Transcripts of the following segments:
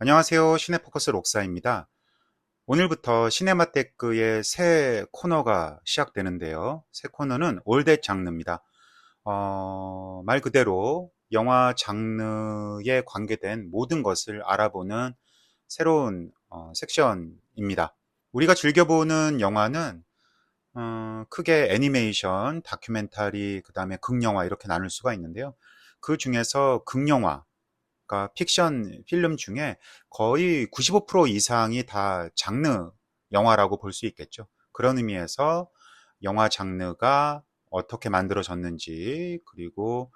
안녕하세요. 시네포커스 록사입니다. 오늘부터 시네마테크의 새 코너가 시작되는데요. 새 코너는 올댓 장르입니다. 말 그대로 영화 장르에 관계된 모든 것을 알아보는 새로운 섹션입니다. 우리가 즐겨보는 영화는 크게 애니메이션, 다큐멘터리, 그 다음에 극영화 이렇게 나눌 수가 있는데요. 그 중에서 극영화, 그러니까 픽션 필름 중에 거의 95% 이상이 다 장르 영화라고 볼 수 있겠죠. 그런 의미에서 영화 장르가 어떻게 만들어졌는지, 그리고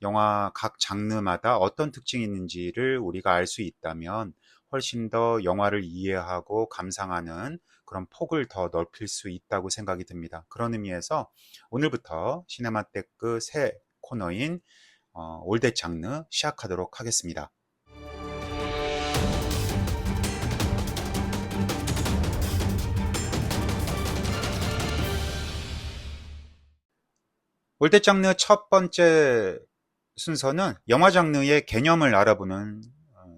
영화 각 장르마다 어떤 특징이 있는지를 우리가 알 수 있다면 훨씬 더 영화를 이해하고 감상하는 그런 폭을 더 넓힐 수 있다고 생각이 듭니다. 그런 의미에서 오늘부터 시네마테크 새 코너인 올댓 장르 시작하도록 하겠습니다. 올댓 장르 첫 번째 순서는 영화 장르의 개념을 알아보는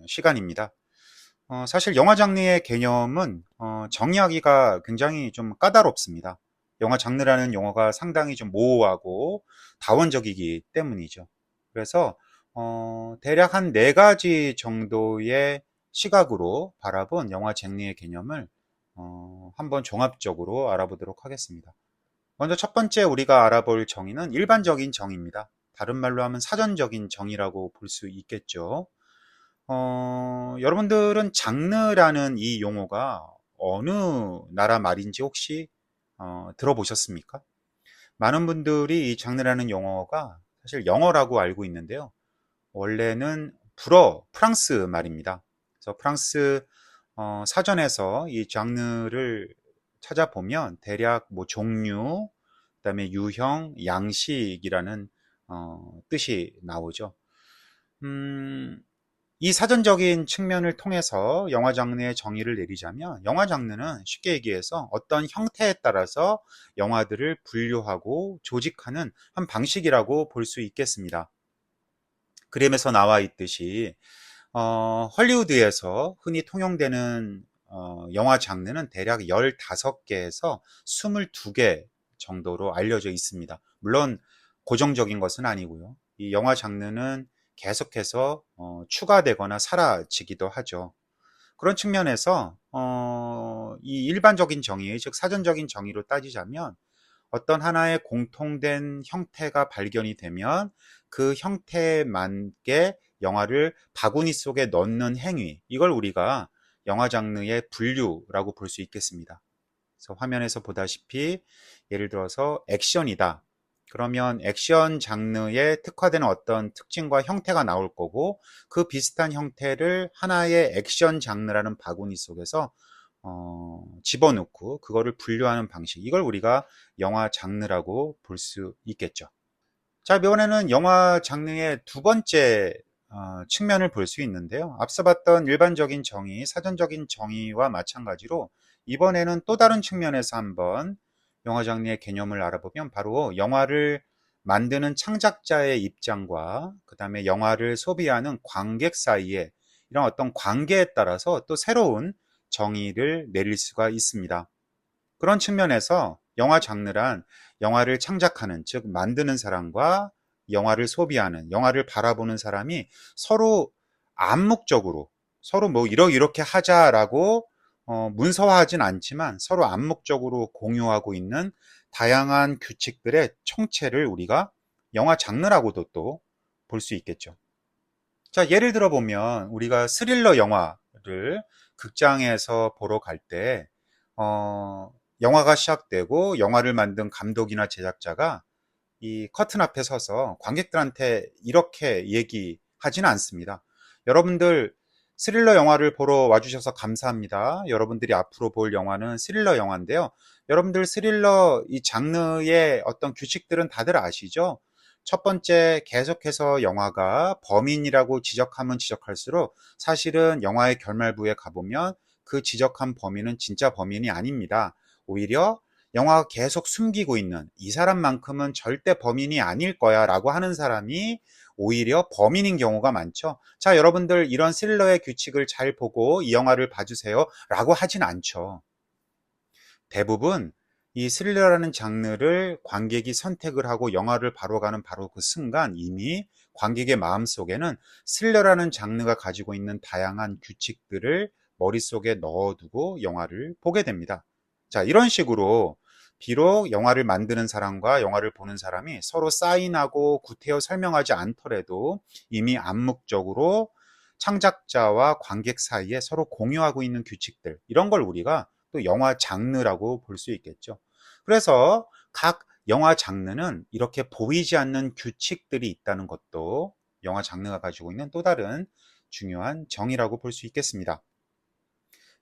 시간입니다. 사실 영화 장르의 개념은 정의하기가 굉장히 좀 까다롭습니다. 영화 장르라는 용어가 상당히 좀 모호하고 다원적이기 때문이죠. 그래서 대략 한 네 가지 정도의 시각으로 바라본 영화 장르의 개념을 한번 종합적으로 알아보도록 하겠습니다. 먼저 첫 번째 우리가 알아볼 정의는 일반적인 정의입니다. 다른 말로 하면 사전적인 정의라고 볼 수 있겠죠. 여러분들은 장르라는 이 용어가 어느 나라 말인지 혹시 들어보셨습니까? 많은 분들이 이 장르라는 용어가 사실 영어라고 알고 있는데요. 원래는 프랑스 말입니다. 그래서 프랑스 사전에서 이 장르를 찾아보면 대략 뭐 종류, 그다음에 유형, 양식이라는 뜻이 나오죠. 이 사전적인 측면을 통해서 영화 장르의 정의를 내리자면 영화 장르는 쉽게 얘기해서 어떤 형태에 따라서 영화들을 분류하고 조직하는 한 방식이라고 볼 수 있겠습니다. 그림에서 나와 있듯이 헐리우드에서 흔히 통용되는 영화 장르는 대략 15개에서 22개 정도로 알려져 있습니다. 물론 고정적인 것은 아니고요. 이 영화 장르는 계속해서 추가되거나 사라지기도 하죠. 그런 측면에서 이 일반적인 정의, 즉 사전적인 정의로 따지자면 어떤 하나의 공통된 형태가 발견이 되면 그 형태에 맞게 영화를 바구니 속에 넣는 행위, 이걸 우리가 영화 장르의 분류라고 볼 수 있겠습니다. 그래서 화면에서 보다시피 예를 들어서 액션이다. 그러면 액션 장르에 특화되는 어떤 특징과 형태가 나올 거고 그 비슷한 형태를 하나의 액션 장르라는 바구니 속에서 집어넣고 그거를 분류하는 방식, 이걸 우리가 영화 장르라고 볼 수 있겠죠. 자, 이번에는 영화 장르의 두 번째 측면을 볼 수 있는데요. 앞서 봤던 일반적인 정의, 사전적인 정의와 마찬가지로 이번에는 또 다른 측면에서 한번 영화 장르의 개념을 알아보면 바로 영화를 만드는 창작자의 입장과 그 다음에 영화를 소비하는 관객 사이에 이런 어떤 관계에 따라서 또 새로운 정의를 내릴 수가 있습니다. 그런 측면에서 영화 장르란 영화를 창작하는, 즉 만드는 사람과 영화를 소비하는, 영화를 바라보는 사람이 서로 암묵적으로 서로 뭐 이렇게 하자라고 문서화하진 않지만 서로 암묵적으로 공유하고 있는 다양한 규칙들의 총체를 우리가 영화 장르라고도 또 볼 수 있겠죠. 자, 예를 들어 보면 우리가 스릴러 영화를 극장에서 보러 갈 때, 영화가 시작되고 영화를 만든 감독이나 제작자가 이 커튼 앞에 서서 관객들한테 이렇게 얘기하지는 않습니다. 여러분들 스릴러 영화를 보러 와주셔서 감사합니다. 여러분들이 앞으로 볼 영화는 스릴러 영화인데요. 여러분들 스릴러 이 장르의 어떤 규칙들은 다들 아시죠? 첫 번째, 계속해서 영화가 범인이라고 지적하면 지적할수록 사실은 영화의 결말부에 가보면 그 지적한 범인은 진짜 범인이 아닙니다. 오히려 영화가 계속 숨기고 있는, 이 사람만큼은 절대 범인이 아닐 거야 라고 하는 사람이 오히려 범인인 경우가 많죠. 자, 여러분들 이런 스릴러의 규칙을 잘 보고 이 영화를 봐주세요 라고 하진 않죠. 대부분 이 스릴러라는 장르를 관객이 선택을 하고 영화를 바로 가는 바로 그 순간 이미 관객의 마음속에는 스릴러라는 장르가 가지고 있는 다양한 규칙들을 머릿속에 넣어두고 영화를 보게 됩니다. 자, 이런 식으로 비록 영화를 만드는 사람과 영화를 보는 사람이 서로 사인하고 구태여 설명하지 않더라도 이미 암묵적으로 창작자와 관객 사이에 서로 공유하고 있는 규칙들, 이런 걸 우리가 또 영화 장르라고 볼 수 있겠죠. 그래서 각 영화 장르는 이렇게 보이지 않는 규칙들이 있다는 것도 영화 장르가 가지고 있는 또 다른 중요한 정의라고 볼 수 있겠습니다.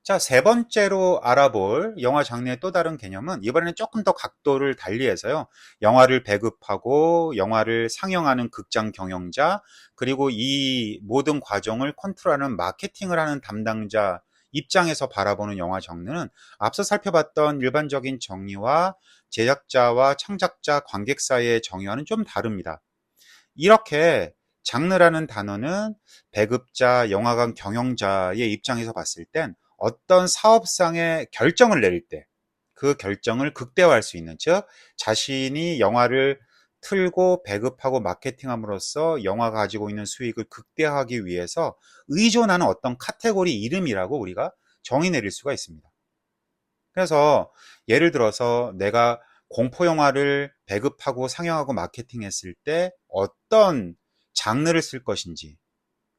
자, 세 번째로 알아볼 영화 장르의 또 다른 개념은 이번에는 조금 더 각도를 달리해서요. 영화를 배급하고 영화를 상영하는 극장 경영자, 그리고 이 모든 과정을 컨트롤하는 마케팅을 하는 담당자 입장에서 바라보는 영화 장르는 앞서 살펴봤던 일반적인 정의와 제작자와 창작자, 관객 사이의 정의와는 좀 다릅니다. 이렇게 장르라는 단어는 배급자, 영화관 경영자의 입장에서 봤을 땐 어떤 사업상의 결정을 내릴 때 그 결정을 극대화할 수 있는, 즉 자신이 영화를 틀고 배급하고 마케팅함으로써 영화가 가지고 있는 수익을 극대화하기 위해서 의존하는 어떤 카테고리 이름이라고 우리가 정의 내릴 수가 있습니다. 그래서 예를 들어서 내가 공포 영화를 배급하고 상영하고 마케팅했을 때 어떤 장르를 쓸 것인지,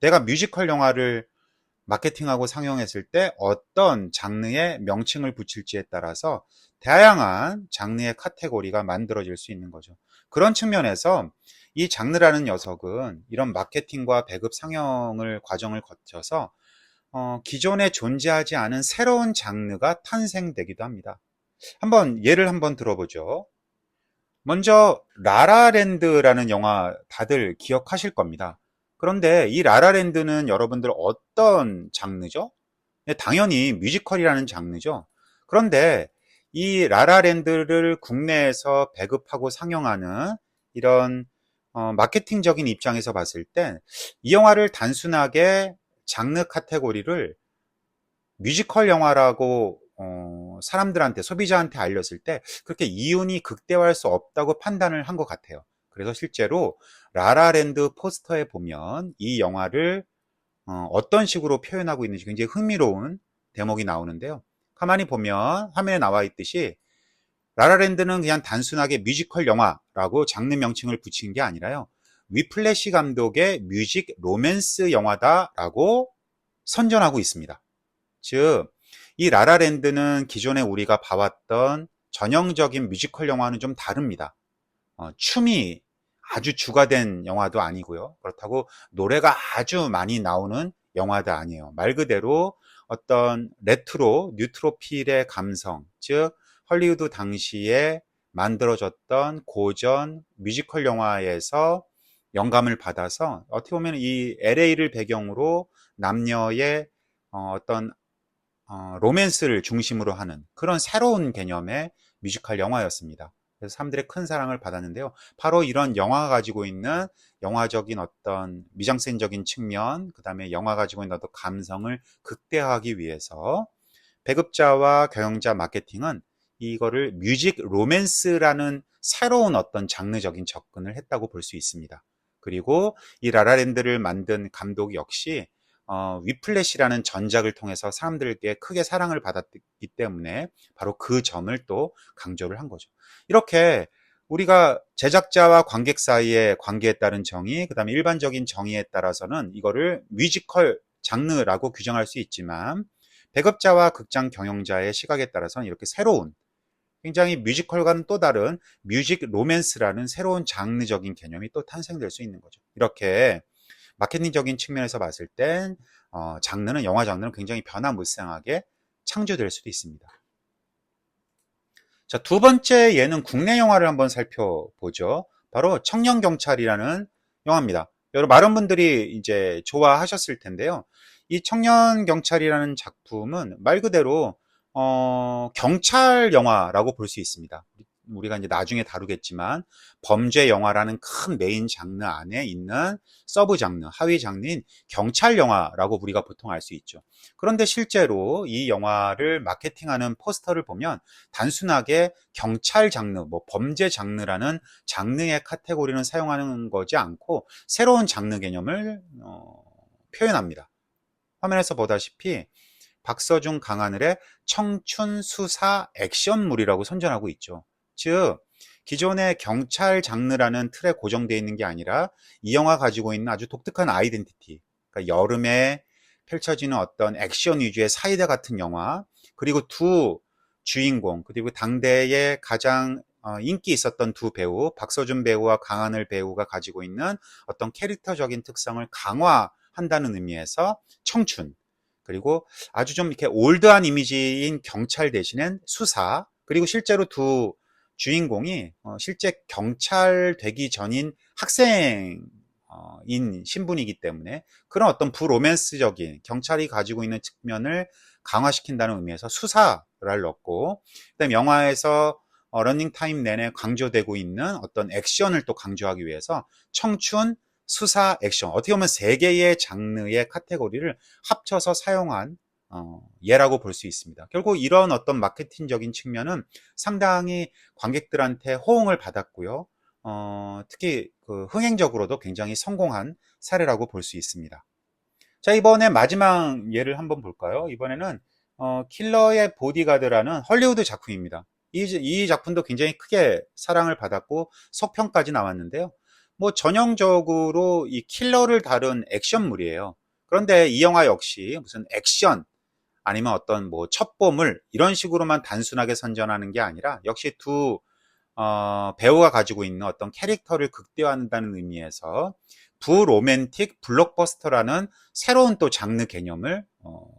내가 뮤지컬 영화를 마케팅하고 상영했을 때 어떤 장르의 명칭을 붙일지에 따라서 다양한 장르의 카테고리가 만들어질 수 있는 거죠. 그런 측면에서 이 장르라는 녀석은 이런 마케팅과 배급 상영을 과정을 거쳐서 기존에 존재하지 않은 새로운 장르가 탄생되기도 합니다. 한번 예를 한번 들어보죠. 먼저 라라랜드라는 영화 다들 기억하실 겁니다. 그런데 이 라라랜드는 여러분들 어떤 장르죠? 네, 당연히 뮤지컬이라는 장르죠. 그런데 이 라라랜드를 국내에서 배급하고 상영하는 이런 마케팅적인 입장에서 봤을 땐 이 영화를 단순하게 장르 카테고리를 뮤지컬 영화라고 사람들한테, 소비자한테 알렸을 때 그렇게 이윤이 극대화할 수 없다고 판단을 한 것 같아요. 그래서 실제로 라라랜드 포스터에 보면 이 영화를 어떤 식으로 표현하고 있는지 굉장히 흥미로운 대목이 나오는데요. 가만히 보면 화면에 나와 있듯이 라라랜드는 그냥 단순하게 뮤지컬 영화라고 장르 명칭을 붙인 게 아니라요, 위플래시 감독의 뮤직 로맨스 영화다라고 선전하고 있습니다. 즉, 이 라라랜드는 기존에 우리가 봐왔던 전형적인 뮤지컬 영화는 좀 다릅니다. 춤이 아주 주가 된 영화도 아니고요. 그렇다고 노래가 아주 많이 나오는 영화도 아니에요. 말 그대로 어떤 레트로, 뉴트로필의 감성, 즉 헐리우드 당시에 만들어졌던 고전 뮤지컬 영화에서 영감을 받아서 어떻게 보면 이 LA를 배경으로 남녀의 어떤 로맨스를 중심으로 하는 그런 새로운 개념의 뮤지컬 영화였습니다. 그래서 사람들의 큰 사랑을 받았는데요. 바로 이런 영화가 가지고 있는 영화적인 어떤 미장센적인 측면, 그 다음에 영화가 가지고 있는 어떤 감성을 극대화하기 위해서 배급자와 경영자 마케팅은 이거를 뮤직 로맨스라는 새로운 어떤 장르적인 접근을 했다고 볼 수 있습니다. 그리고 이 라라랜드를 만든 감독 역시 위플래시라는 전작을 통해서 사람들에게 크게 사랑을 받았기 때문에 바로 그 점을 또 강조를 한 거죠. 이렇게 우리가 제작자와 관객 사이의 관계에 따른 정의, 그 다음에 일반적인 정의에 따라서는 이거를 뮤지컬 장르라고 규정할 수 있지만, 배급자와 극장 경영자의 시각에 따라서는 이렇게 새로운, 굉장히 뮤지컬과는 또 다른 뮤직 로맨스라는 새로운 장르적인 개념이 또 탄생될 수 있는 거죠. 이렇게 마케팅적인 측면에서 봤을 땐 장르는, 영화 장르는 굉장히 변화무쌍하게 창조될 수도 있습니다. 자, 두 번째 예는 국내 영화를 한번 살펴보죠. 바로 청년경찰이라는 영화입니다. 여러분, 많은 분들이 이제 좋아하셨을 텐데요. 이 청년경찰이라는 작품은 말 그대로 경찰 영화라고 볼 수 있습니다. 우리가 이제 나중에 다루겠지만 범죄 영화라는 큰 메인 장르 안에 있는 서브 장르, 하위 장르인 경찰 영화라고 우리가 보통 알 수 있죠. 그런데 실제로 이 영화를 마케팅하는 포스터를 보면 단순하게 경찰 장르, 뭐 범죄 장르라는 장르의 카테고리는 사용하는 거지 않고 새로운 장르 개념을 표현합니다. 화면에서 보다시피 박서준, 강하늘의 청춘 수사 액션물이라고 선전하고 있죠. 즉 기존의 경찰 장르라는 틀에 고정되어 있는 게 아니라 이 영화 가지고 있는 아주 독특한 아이덴티티, 그러니까 여름에 펼쳐지는 어떤 액션 위주의 사이다 같은 영화, 그리고 두 주인공, 그리고 당대에 가장 인기 있었던 두 배우, 박서준 배우와 강하늘 배우가 가지고 있는 어떤 캐릭터적인 특성을 강화한다는 의미에서 청춘, 그리고 아주 좀 이렇게 올드한 이미지인 경찰 대신엔 수사, 그리고 실제로 두 주인공이 실제 경찰 되기 전인 학생인 신분이기 때문에 그런 어떤 부로맨스적인 경찰이 가지고 있는 측면을 강화시킨다는 의미에서 수사를 넣고, 그다음에 영화에서 러닝타임 내내 강조되고 있는 어떤 액션을 또 강조하기 위해서 청춘, 수사, 액션, 어떻게 보면 세 개의 장르의 카테고리를 합쳐서 사용한 예라고 볼 수 있습니다. 결국 이런 어떤 마케팅적인 측면은 상당히 관객들한테 호응을 받았고요. 특히 그 흥행적으로도 굉장히 성공한 사례라고 볼 수 있습니다. 자, 이번에 마지막 예를 한번 볼까요? 이번에는 킬러의 보디가드라는 헐리우드 작품입니다. 이 작품도 굉장히 크게 사랑을 받았고 속평까지 나왔는데요. 뭐 전형적으로 이 킬러를 다룬 액션물이에요. 그런데 이 영화 역시 무슨 액션 아니면 어떤 뭐 첩보물 이런 식으로만 단순하게 선전하는 게 아니라 역시 두 배우가 가지고 있는 어떤 캐릭터를 극대화한다는 의미에서 부로맨틱 블록버스터라는 새로운 또 장르 개념을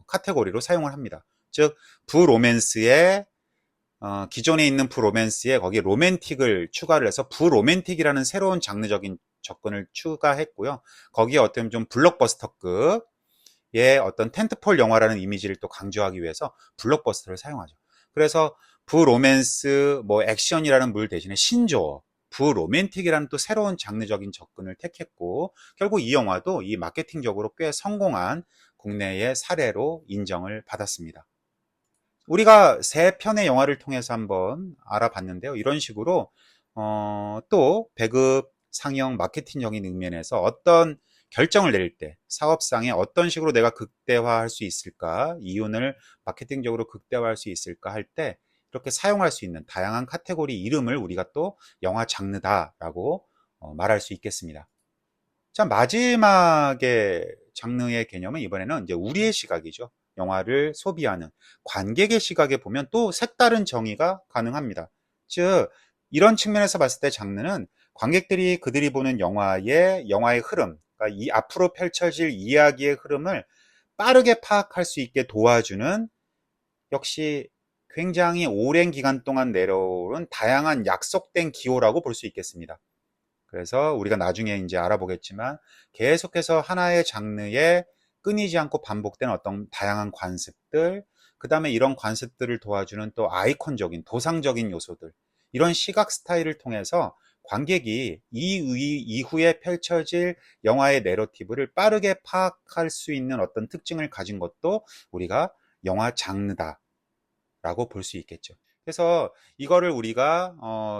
카테고리로 사용을 합니다. 즉 부로맨스의 기존에 있는 부로맨스에 거기 로맨틱을 추가를 해서 부로맨틱이라는 새로운 장르적인 접근을 추가했고요. 거기에 어떤 좀 블록버스터급의 어떤 텐트폴 영화라는 이미지를 또 강조하기 위해서 블록버스터를 사용하죠. 그래서 부로맨스, 뭐 액션이라는 물 대신에 신조어, 부로맨틱이라는 또 새로운 장르적인 접근을 택했고, 결국 이 영화도 이 마케팅적으로 꽤 성공한 국내의 사례로 인정을 받았습니다. 우리가 세 편의 영화를 통해서 한번 알아봤는데요. 이런 식으로 또 배급, 상영, 마케팅적인 측면에서 어떤 결정을 내릴 때 사업상에 어떤 식으로 내가 극대화할 수 있을까, 이윤을 마케팅적으로 극대화할 수 있을까 할 때 이렇게 사용할 수 있는 다양한 카테고리 이름을 우리가 또 영화 장르다라고 말할 수 있겠습니다. 자, 마지막에 장르의 개념은 이번에는 이제 우리의 시각이죠. 영화를 소비하는 관객의 시각에 보면 또 색다른 정의가 가능합니다. 즉, 이런 측면에서 봤을 때 장르는 관객들이 그들이 보는 영화의 흐름, 그러니까 이 앞으로 펼쳐질 이야기의 흐름을 빠르게 파악할 수 있게 도와주는, 역시 굉장히 오랜 기간 동안 내려온 다양한 약속된 기호라고 볼 수 있겠습니다. 그래서 우리가 나중에 이제 알아보겠지만 계속해서 하나의 장르에 끊이지 않고 반복되는 어떤 다양한 관습들, 그 다음에 이런 관습들을 도와주는 또 아이콘적인 도상적인 요소들, 이런 시각 스타일을 통해서 관객이 이후에 펼쳐질 영화의 내러티브를 빠르게 파악할 수 있는 어떤 특징을 가진 것도 우리가 영화 장르다 라고 볼 수 있겠죠. 그래서 이거를 우리가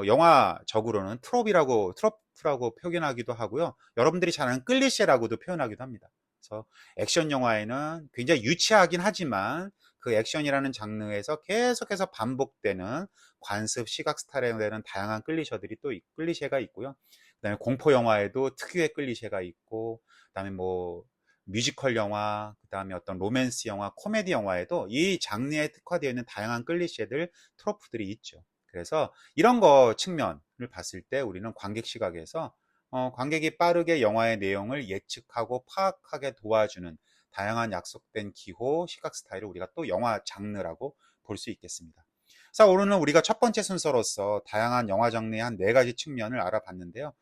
영화적으로는 트로프라고 표현하기도 하고요. 여러분들이 잘 아는 클리셰라고도 표현하기도 합니다. 그래서 액션 영화에는 굉장히 유치하긴 하지만 그 액션이라는 장르에서 계속해서 반복되는 관습, 시각 스타일에 대한 다양한 클리셰가 있고요. 그다음에 공포 영화에도 특유의 클리셰가 있고, 그다음에 뭐 뮤지컬 영화, 그 다음에 어떤 로맨스 영화, 코미디 영화에도 이 장르에 특화되어 있는 다양한 클리셰들, 트로프들이 있죠. 그래서 이런 거 측면을 봤을 때 우리는 관객 시각에서 관객이 빠르게 영화의 내용을 예측하고 파악하게 도와주는 다양한 약속된 기호, 시각 스타일을 우리가 또 영화 장르라고 볼 수 있겠습니다. 자, 오늘은 우리가 첫 번째 순서로서 다양한 영화 장르의 한 4가지 측면을 알아봤는데요.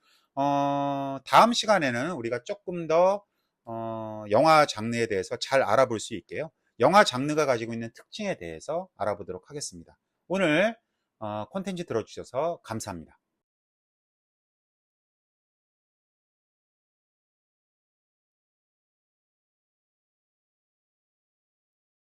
다음 시간에는 우리가 조금 더 영화 장르에 대해서 잘 알아볼 수 있게요. 영화 장르가 가지고 있는 특징에 대해서 알아보도록 하겠습니다. 오늘 콘텐츠 들어주셔서 감사합니다.